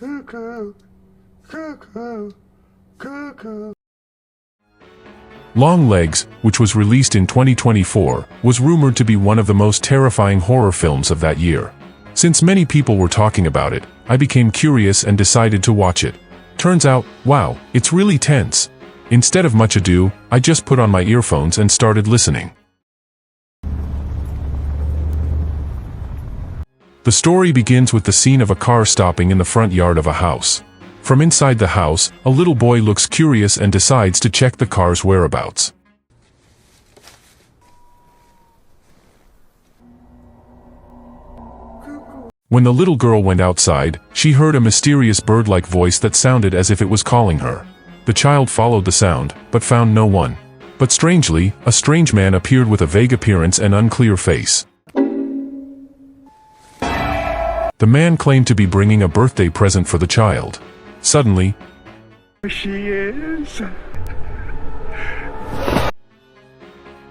Cuckoo, cuckoo, cuckoo. Longlegs, which was released in 2024, was rumored to be one of the most terrifying horror films of that year. Since many people were talking about it, I became curious and decided to watch it. Turns out, wow, it's really tense. Instead of much ado, I just put on my earphones and started listening. The story begins with the scene of a car stopping in the front yard of a house. From inside the house, a little boy looks curious and decides to check the car's whereabouts. When the little girl went outside, she heard a mysterious bird-like voice that sounded as if it was calling her. The child followed the sound, but found no one. But strangely, a strange man appeared with a vague appearance and unclear face. The man claimed to be bringing a birthday present for the child. Suddenly, She is.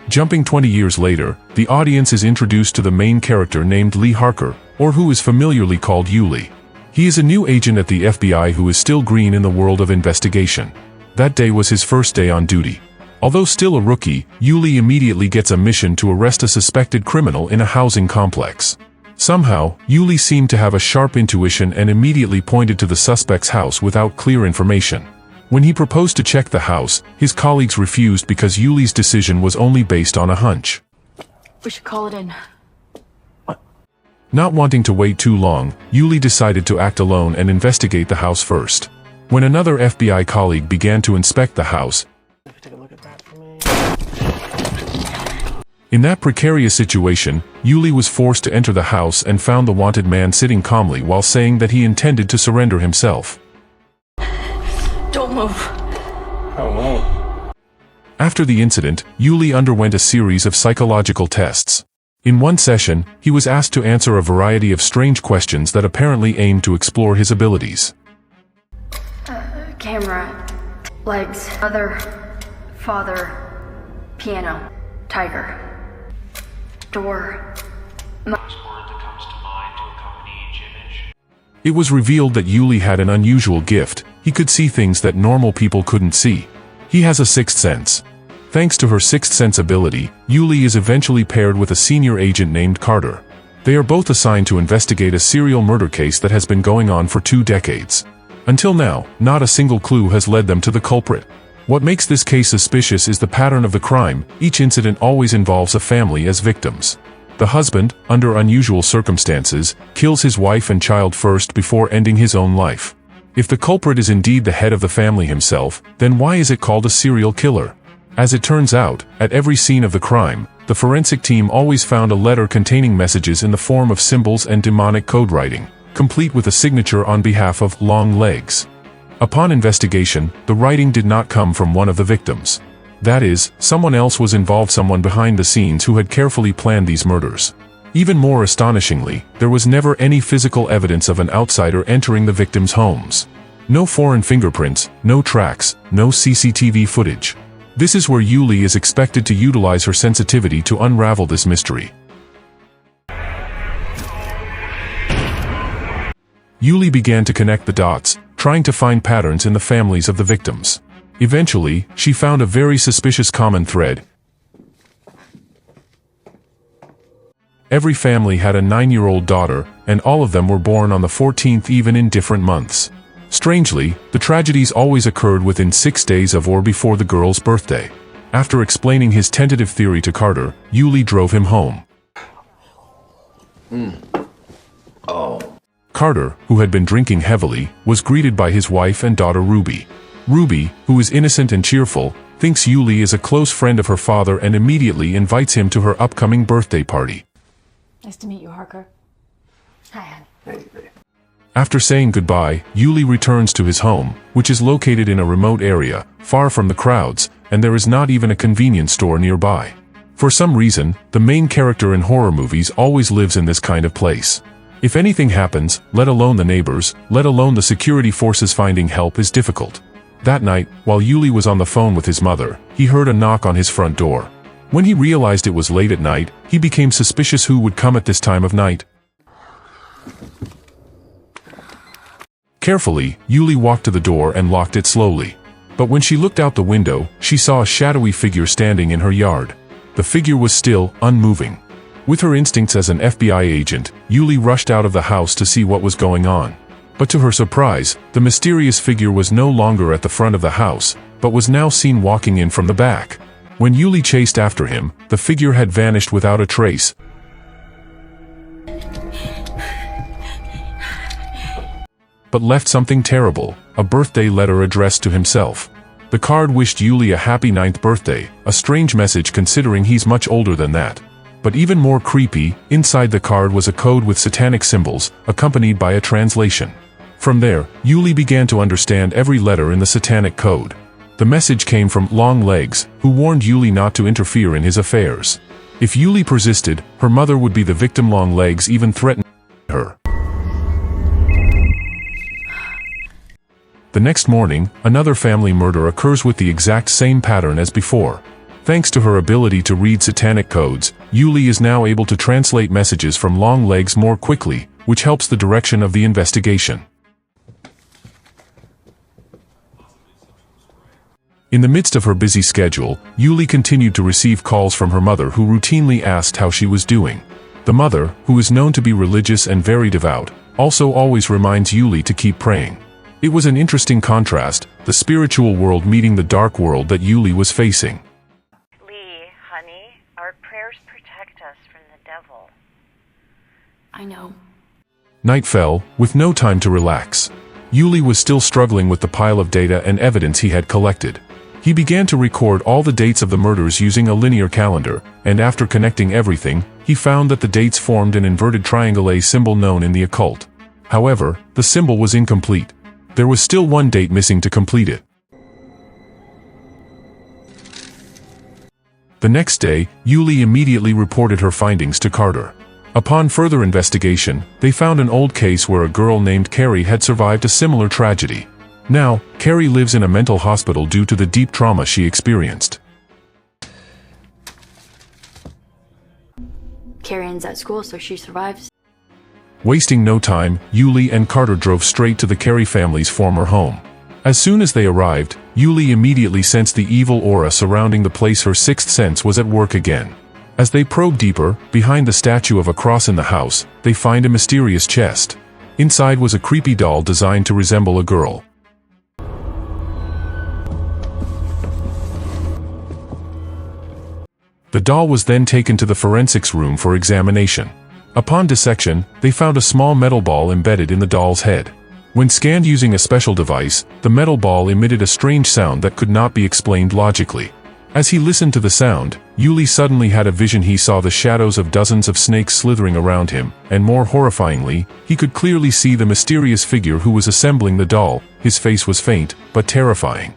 jumping 20 years later, the audience is introduced to the main character named Lee Harker, or who is familiarly called Yuli. He is a new agent at the FBI who is still green in the world of investigation. That day was his first day on duty. Although still a rookie, Yuli immediately gets a mission to arrest a suspected criminal in a housing complex. Somehow, Yuli seemed to have a sharp intuition and immediately pointed to the suspect's house without clear information. When he proposed to check the house, his colleagues refused because Yuli's decision was only based on a hunch. We should call it in. Not wanting to wait too long, Yuli decided to act alone and investigate the house first. When another FBI colleague began to inspect the house, Take a look at that for me. in that precarious situation, Yuli was forced to enter the house and found the wanted man sitting calmly while saying that he intended to surrender himself. Don't move. I won't. After the incident, Yuli underwent a series of psychological tests. In one session, he was asked to answer a variety of strange questions that apparently aimed to explore his abilities. Camera. Legs. Mother. Father. Piano. Tiger. Door. It was revealed that Yuli had an unusual gift. He could see things that normal people couldn't see. He has a sixth sense. Thanks to her sixth sense ability, Yuli is eventually paired with a senior agent named Carter. They are both assigned to investigate a serial murder case that has been going on for 2 decades. Until now, not a single clue has led them to the culprit. What makes this case suspicious is the pattern of the crime. Each incident always involves a family as victims. The husband, under unusual circumstances, kills his wife and child first before ending his own life. If the culprit is indeed the head of the family himself, then why is it called a serial killer? As it turns out, at every scene of the crime, the forensic team always found a letter containing messages in the form of symbols and demonic code writing, complete with a signature on behalf of Longlegs. Upon investigation, the writing did not come from one of the victims. That is, someone else was involved, someone behind the scenes who had carefully planned these murders. Even more astonishingly, there was never any physical evidence of an outsider entering the victims' homes. No foreign fingerprints, no tracks, no CCTV footage. This is where Yuli is expected to utilize her sensitivity to unravel this mystery. Yuli began to connect the dots, trying to find patterns in the families of the victims. Eventually, she found a very suspicious common thread. Every family had a 9-year-old daughter, and all of them were born on the 14th, even in different months. Strangely, the tragedies always occurred within 6 days of or before the girl's birthday. After explaining his tentative theory to Carter, Yuli drove him home. Carter, who had been drinking heavily, was greeted by his wife and daughter Ruby. Ruby, who is innocent and cheerful, thinks Yuli is a close friend of her father and immediately invites him to her upcoming birthday party. Nice to meet you, Harker. Hi, honey. After saying goodbye, Yuli returns to his home, which is located in a remote area, far from the crowds, and there is not even a convenience store nearby. For some reason, the main character in horror movies always lives in this kind of place. If anything happens, let alone the neighbors, let alone the security forces, finding help is difficult. That night, while Yuli was on the phone with his mother, he heard a knock on his front door. When he realized it was late at night, he became suspicious. Who would come at this time of night? Carefully, Yuli walked to the door and locked it slowly. But when she looked out the window, she saw a shadowy figure standing in her yard. The figure was still, unmoving. With her instincts as an FBI agent, Yuli rushed out of the house to see what was going on. But to her surprise, the mysterious figure was no longer at the front of the house, but was now seen walking in from the back. When Yuli chased after him, the figure had vanished without a trace. But left something terrible, a birthday letter addressed to himself. The card wished Yuli a happy 9th birthday, a strange message considering he's much older than that. But even more creepy, inside the card was a code with satanic symbols, accompanied by a translation. From there, Yuli began to understand every letter in the satanic code. The message came from Long Legs, who warned Yuli not to interfere in his affairs. If Yuli persisted, her mother would be the victim. Long Legs even threatened her. The next morning, another family murder occurs with the exact same pattern as before. Thanks to her ability to read satanic codes, Yuli is now able to translate messages from Long Legs more quickly, which helps the direction of the investigation. In the midst of her busy schedule, Yuli continued to receive calls from her mother, who routinely asked how she was doing. The mother, who is known to be religious and very devout, also always reminds Yuli to keep praying. It was an interesting contrast, the spiritual world meeting the dark world that Yuli was facing. Lee, honey, our prayers protect us from the devil. I know. Night fell, with no time to relax. Yuli was still struggling with the pile of data and evidence he had collected. He began to record all the dates of the murders using a linear calendar, and after connecting everything, he found that the dates formed an inverted triangle, a symbol known in the occult. However, the symbol was incomplete. There was still one date missing to complete it. The next day, Yuli immediately reported her findings to Carter. Upon further investigation, they found an old case where a girl named Carrie had survived a similar tragedy. Now, Carrie lives in a mental hospital due to the deep trauma she experienced. Carrie's at school, so she survives. Wasting no time, Yuli and Carter drove straight to the Carey family's former home. As soon as they arrived, Yuli immediately sensed the evil aura surrounding the place. Her sixth sense was at work again. As they probe deeper, behind the statue of a cross in the house, they find a mysterious chest. Inside was a creepy doll designed to resemble a girl. The doll was then taken to the forensics room for examination. Upon dissection, they found a small metal ball embedded in the doll's head. When scanned using a special device, the metal ball emitted a strange sound that could not be explained logically. As he listened to the sound, Yuli suddenly had a vision. He saw the shadows of dozens of snakes slithering around him, and more horrifyingly, he could clearly see the mysterious figure who was assembling the doll. His face was faint, but terrifying.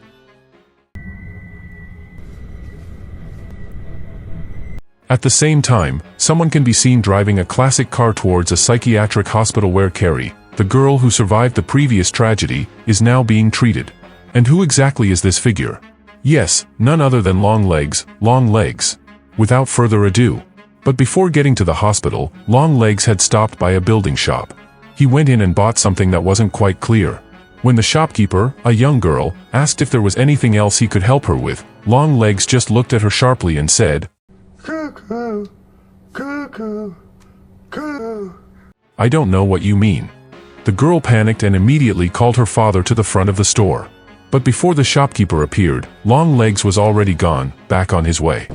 At the same time, someone can be seen driving a classic car towards a psychiatric hospital where Carrie, the girl who survived the previous tragedy, is now being treated. And who exactly is this figure? Yes, none other than Long Legs, Long Legs. Without further ado. But before getting to the hospital, Long Legs had stopped by a building shop. He went in and bought something that wasn't quite clear. When the shopkeeper, a young girl, asked if there was anything else he could help her with, Long Legs just looked at her sharply and said, Cuckoo, cuckoo, cuckoo. "I don't know what you mean." The girl panicked and immediately called her father to the front of the store. But before the shopkeeper appeared, Long Legs was already gone, back on his way.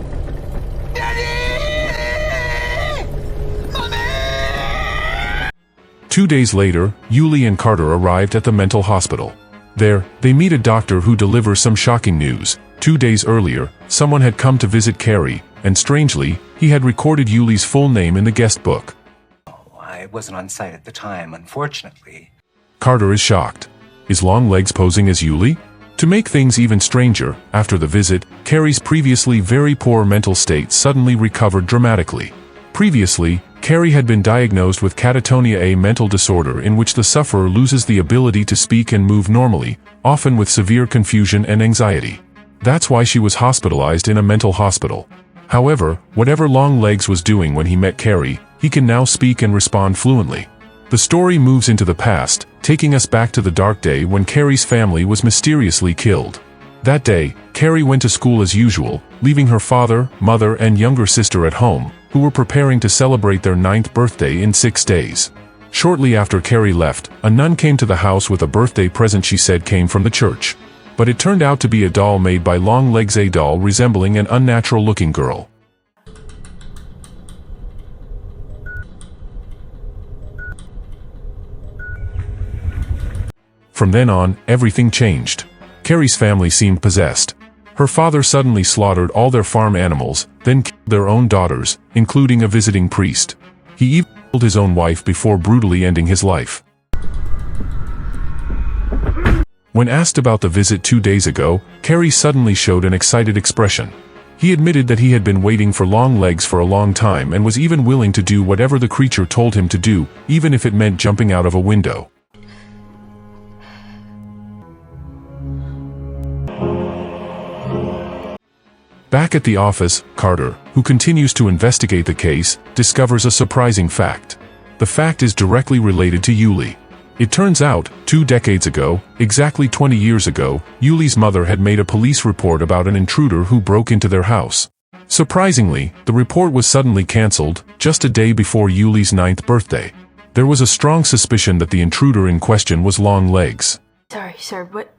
Daddy! Mommy! 2 days later, Yuli and Carter arrived at the mental hospital. There, they meet a doctor who delivers some shocking news. 2 days earlier, someone had come to visit Carrie, and strangely, he had recorded Yuli's full name in the guest book. I wasn't on site at the time, unfortunately. Carter is shocked. Is Long Legs posing as Yuli? To make things even stranger, after the visit, Carrie's previously very poor mental state suddenly recovered dramatically. Previously, Carrie had been diagnosed with catatonia, a mental disorder in which the sufferer loses the ability to speak and move normally, often with severe confusion and anxiety. That's why she was hospitalized in a mental hospital. However, whatever Long Legs was doing when he met Carrie, he can now speak and respond fluently. The story moves into the past, taking us back to the dark day when Carrie's family was mysteriously killed. That day, Carrie went to school as usual, leaving her father, mother, and younger sister at home, who were preparing to celebrate their 9th birthday in 6 days. Shortly after Carrie left, a nun came to the house with a birthday present she said came from the church. But it turned out to be a doll made by Longlegs, a doll resembling an unnatural-looking girl. From then on, everything changed. Carrie's family seemed possessed. Her father suddenly slaughtered all their farm animals, then killed their own daughters, including a visiting priest. He even killed his own wife before brutally ending his life. When asked about the visit 2 days ago, Carrie suddenly showed an excited expression. He admitted that he had been waiting for Longlegs for a long time and was even willing to do whatever the creature told him to do, even if it meant jumping out of a window. Back at the office, Carter, who continues to investigate the case, discovers a surprising fact. The fact is directly related to Yulie. It turns out, 2 decades ago, exactly 20 years ago, Yulie's mother had made a police report about an intruder who broke into their house. Surprisingly, the report was suddenly cancelled, just a day before Yulie's 9th birthday. There was a strong suspicion that the intruder in question was Longlegs. Sorry, sir, what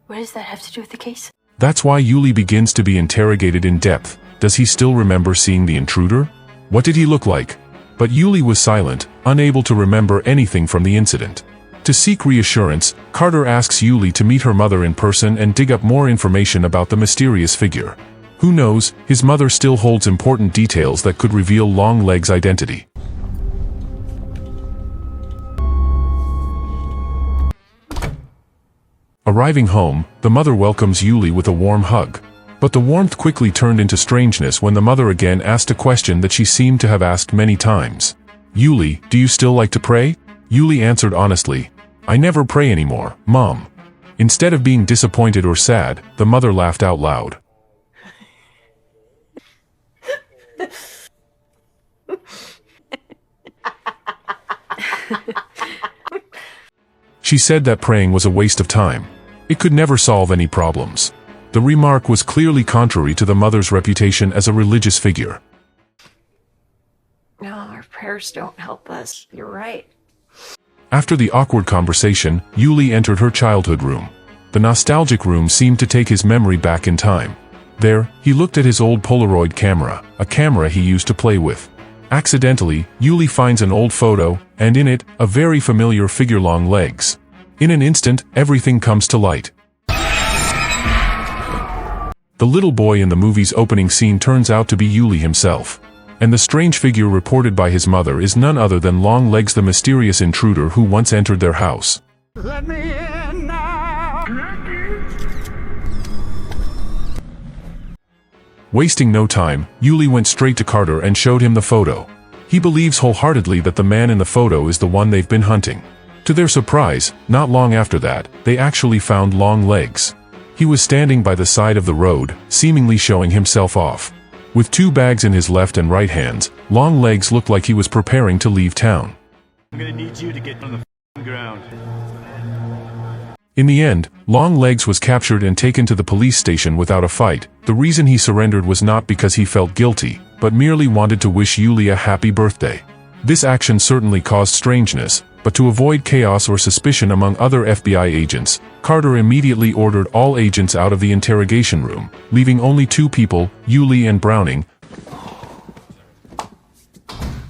does that have to do with the case? That's why Yulie begins to be interrogated in depth. Does he still remember seeing the intruder? What did he look like? But Yulie was silent, unable to remember anything from the incident. To seek reassurance, Carter asks Yulie to meet her mother in person and dig up more information about the mysterious figure. Who knows, his mother still holds important details that could reveal Longlegs' identity. Arriving home, the mother welcomes Yulie with a warm hug. But the warmth quickly turned into strangeness when the mother again asked a question that she seemed to have asked many times. "Yulie, do you still like to pray?" Yulie answered honestly, "I never pray anymore, Mom." Instead of being disappointed or sad, the mother laughed out loud. She said that praying was a waste of time. It could never solve any problems. The remark was clearly contrary to the mother's reputation as a religious figure. No, our prayers don't help us. You're right. After the awkward conversation, Yulie entered her childhood room. The nostalgic room seemed to take his memory back in time. There, he looked at his old Polaroid camera, a camera he used to play with. Accidentally, Yulie finds an old photo, and in it, a very familiar figure, Longlegs. In an instant, everything comes to light. The little boy in the movie's opening scene turns out to be Yulie himself. And the strange figure reported by his mother is none other than Longlegs, the mysterious intruder who once entered their house. Let me in now. Wasting no time, Yulie went straight to Carter and showed him the photo. He believes wholeheartedly that the man in the photo is the one they've been hunting. To their surprise, not long after that, they actually found Longlegs. He was standing by the side of the road, seemingly showing himself off. With 2 bags in his left and right hands, Longlegs looked like he was preparing to leave town. I'm gonna need you to get on the ground. In the end, Longlegs was captured and taken to the police station without a fight. The reason he surrendered was not because he felt guilty, but merely wanted to wish Yulie a happy birthday. This action certainly caused strangeness, but to avoid chaos or suspicion among other FBI agents, Carter immediately ordered all agents out of the interrogation room, leaving only 2 people, Yulie and Browning.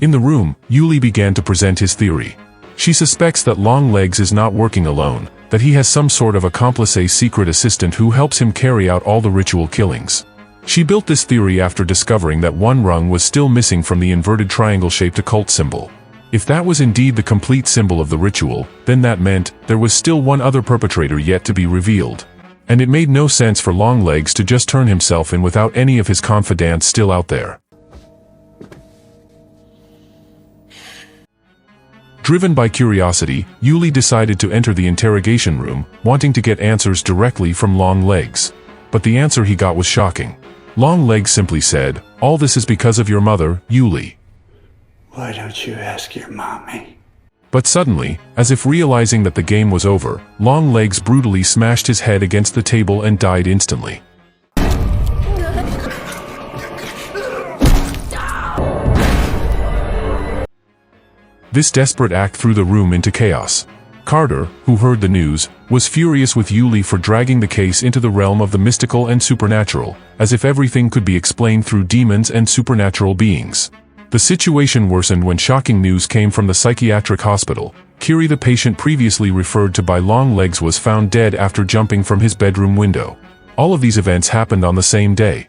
In the room, Yulie began to present his theory. She suspects that Longlegs is not working alone, that he has some sort of accomplice, a secret assistant who helps him carry out all the ritual killings. She built this theory after discovering that one rung was still missing from the inverted triangle-shaped occult symbol. If that was indeed the complete symbol of the ritual, then that meant there was still one other perpetrator yet to be revealed. And it made no sense for Longlegs to just turn himself in without any of his confidants still out there. Driven by curiosity, Yulie decided to enter the interrogation room, wanting to get answers directly from Longlegs. But the answer he got was shocking. Longlegs simply said, "All this is because of your mother, Yulie." Why don't you ask your mommy? But suddenly, as if realizing that the game was over, Longlegs brutally smashed his head against the table and died instantly. This desperate act threw the room into chaos. Carter, who heard the news, was furious with Yulie for dragging the case into the realm of the mystical and supernatural, as if everything could be explained through demons and supernatural beings. The situation worsened when shocking news came from the psychiatric hospital. Kiri, the patient previously referred to by Longlegs, was found dead after jumping from his bedroom window. All of these events happened on the same day.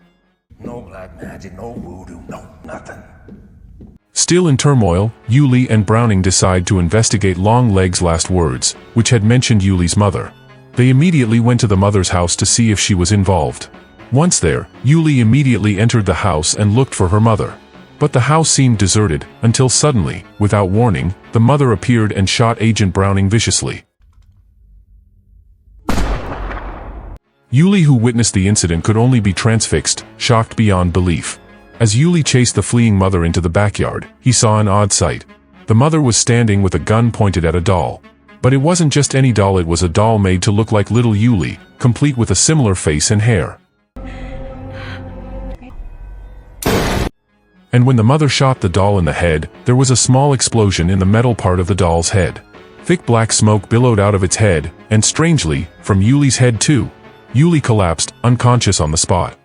No black magic, no voodoo, no nothing. Still in turmoil, Yulie and Browning decide to investigate Longlegs' last words, which had mentioned Yulie's mother. They immediately went to the mother's house to see if she was involved. Once there, Yulie immediately entered the house and looked for her mother. But the house seemed deserted, until suddenly, without warning, the mother appeared and shot Agent Browning viciously. Yulie, who witnessed the incident, could only be transfixed, shocked beyond belief. As Yulie chased the fleeing mother into the backyard, he saw an odd sight. The mother was standing with a gun pointed at a doll. But it wasn't just any doll, it was a doll made to look like little Yulie, complete with a similar face and hair. And when the mother shot the doll in the head, there was a small explosion in the metal part of the doll's head. Thick black smoke billowed out of its head, and strangely, from Yulie's head too. Yulie collapsed, unconscious on the spot.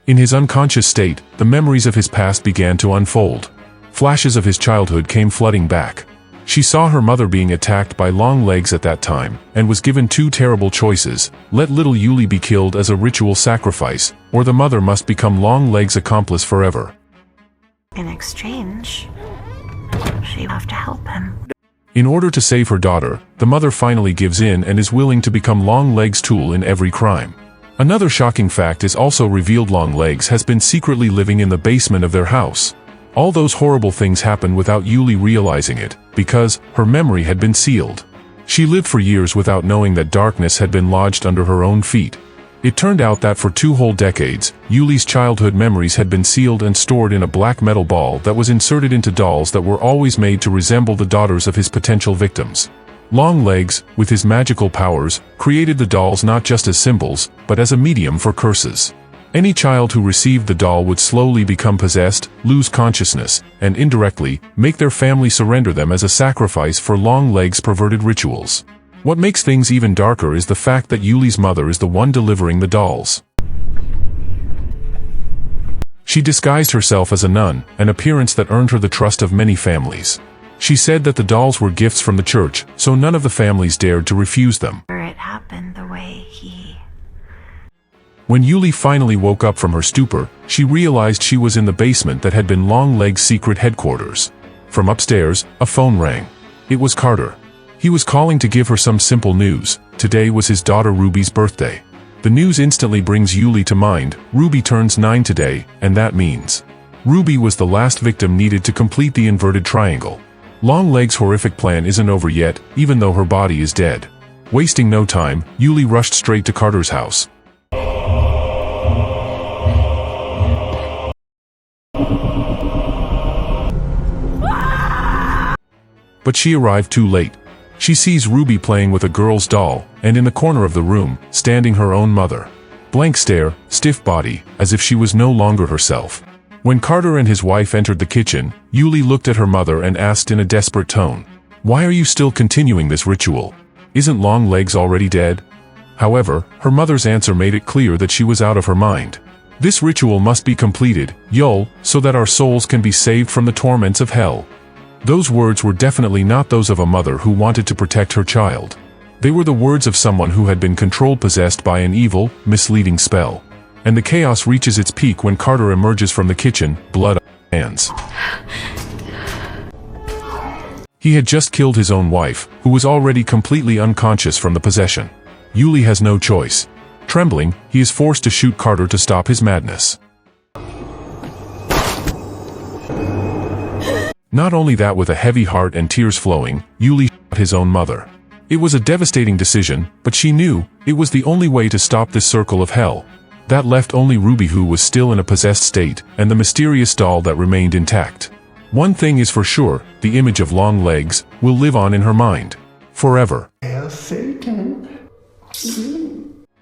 In his unconscious state, the memories of his past began to unfold. Flashes of his childhood came flooding back. She saw her mother being attacked by Longlegs at that time, and was given two terrible choices: let little Yulie be killed as a ritual sacrifice, or the mother must become Longlegs' accomplice forever. In exchange, she will have to help him. In order to save her daughter, the mother finally gives in and is willing to become Longlegs' tool in every crime. Another shocking fact is also revealed: Longlegs has been secretly living in the basement of their house. All those horrible things happened without Yulie realizing it, because her memory had been sealed. She lived for years without knowing that darkness had been lodged under her own feet. It turned out that for 2 whole decades, Yulie's childhood memories had been sealed and stored in a black metal ball that was inserted into dolls that were always made to resemble the daughters of his potential victims. Longlegs, with his magical powers, created the dolls not just as symbols, but as a medium for curses. Any child who received the doll would slowly become possessed, lose consciousness, and indirectly, make their family surrender them as a sacrifice for Longlegs' perverted rituals. What makes things even darker is the fact that Yulie's mother is the one delivering the dolls. She disguised herself as a nun, an appearance that earned her the trust of many families. She said that the dolls were gifts from the church, so none of the families dared to refuse them. It happened the way he... When Yulie finally woke up from her stupor, she realized she was in the basement that had been Longlegs' secret headquarters. From upstairs, a phone rang. It was Carter. He was calling to give her some simple news. Today was his daughter Ruby's birthday. The news instantly brings Yulie to mind. Ruby turns 9 today, and that means Ruby was the last victim needed to complete the inverted triangle. Longlegs' horrific plan isn't over yet, even though her body is dead. Wasting no time, Yulie rushed straight to Carter's house. But she arrived too late. She sees Ruby playing with a girl's doll, and in the corner of the room, standing her own mother. Blank stare, stiff body, as if she was no longer herself. When Carter and his wife entered the kitchen, Yulie looked at her mother and asked in a desperate tone, "Why are you still continuing this ritual? Isn't Longlegs already dead?" However, her mother's answer made it clear that she was out of her mind. This ritual must be completed, Yul, so that our souls can be saved from the torments of hell. Those words were definitely not those of a mother who wanted to protect her child. They were the words of someone who had been controlled, possessed by an evil, misleading spell. And the chaos reaches its peak when Carter emerges from the kitchen, blood on his hands. He had just killed his own wife, who was already completely unconscious from the possession. Yulie has no choice. Trembling, he is forced to shoot Carter to stop his madness. Not only that, with a heavy heart and tears flowing, Yulie shot his own mother. It was a devastating decision, but she knew it was the only way to stop this circle of hell. That left only Ruby, who was still in a possessed state, and the mysterious doll that remained intact. One thing is for sure, the image of long legs will live on in her mind. Forever.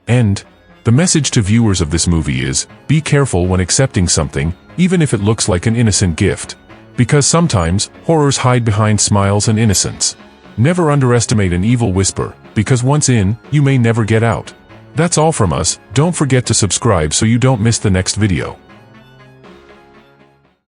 End. The message to viewers of this movie is, be careful when accepting something, even if it looks like an innocent gift. Because sometimes, horrors hide behind smiles and innocence. Never underestimate an evil whisper, because once in, you may never get out. That's all from us. Don't forget to subscribe so you don't miss the next video.